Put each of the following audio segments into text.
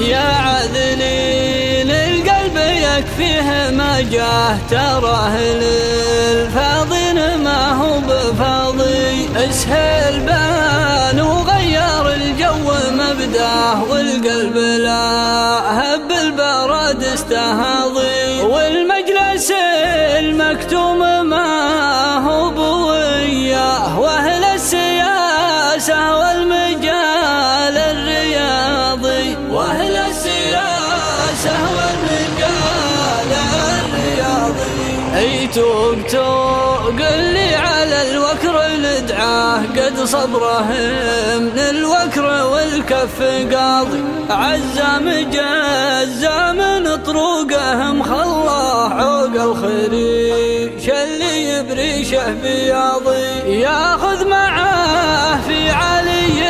يا عذلي للقلب يكفيه ما جاه، تراه للفاضين ما هو بفاضي. اسهل بان وغير الجو مبداه، والقلب لا هب البرد استهاضي. والمجلس المكتوم ما هو بوياه، واهل السياسة والمجال الرياضي. واهل السياسة والمجال الرياضي. اي توق اللي على الوكر ندعاه، قد صبره من الوكر والكف قاضي. عزام جزام طروقهم خلاه، عوق الخريش اللي يبريشه بياضي. ياخذ معاه في علي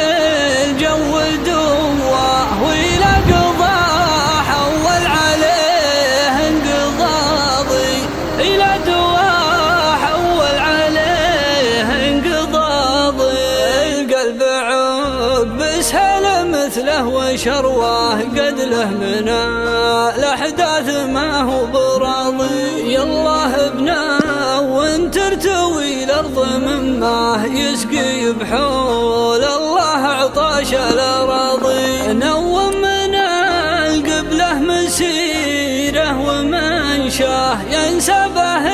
الجو دواه، وإلى قضاه حول عليه انقضاضي. إلى دواه حول عليه انقضاضي. القلب عقب اسهل مثله وشرواه، قد له من الأحداث ما هو براضي. يالله ابنه وانت ترتوي الأرض مما يسقي بحول الله عطاش الأراضي. نوم من القبله مسيره ومنشاه، ينسى به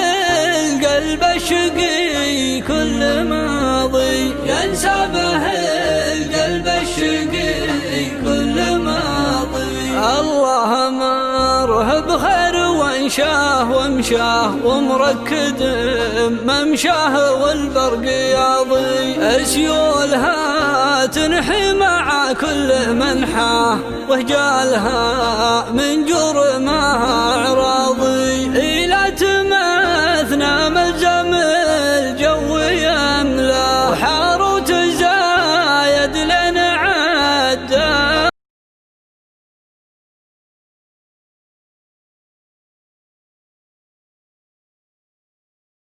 القلب الشقي كل ماضي. ينسى به القلب الشقي كل ماضي. الله مره بخير وانشاه ومشاه، ومركد ممشاه والبرق ياضي. اسيولها تنحي مع كل منحاه، وهجالها من جرمها عراضي.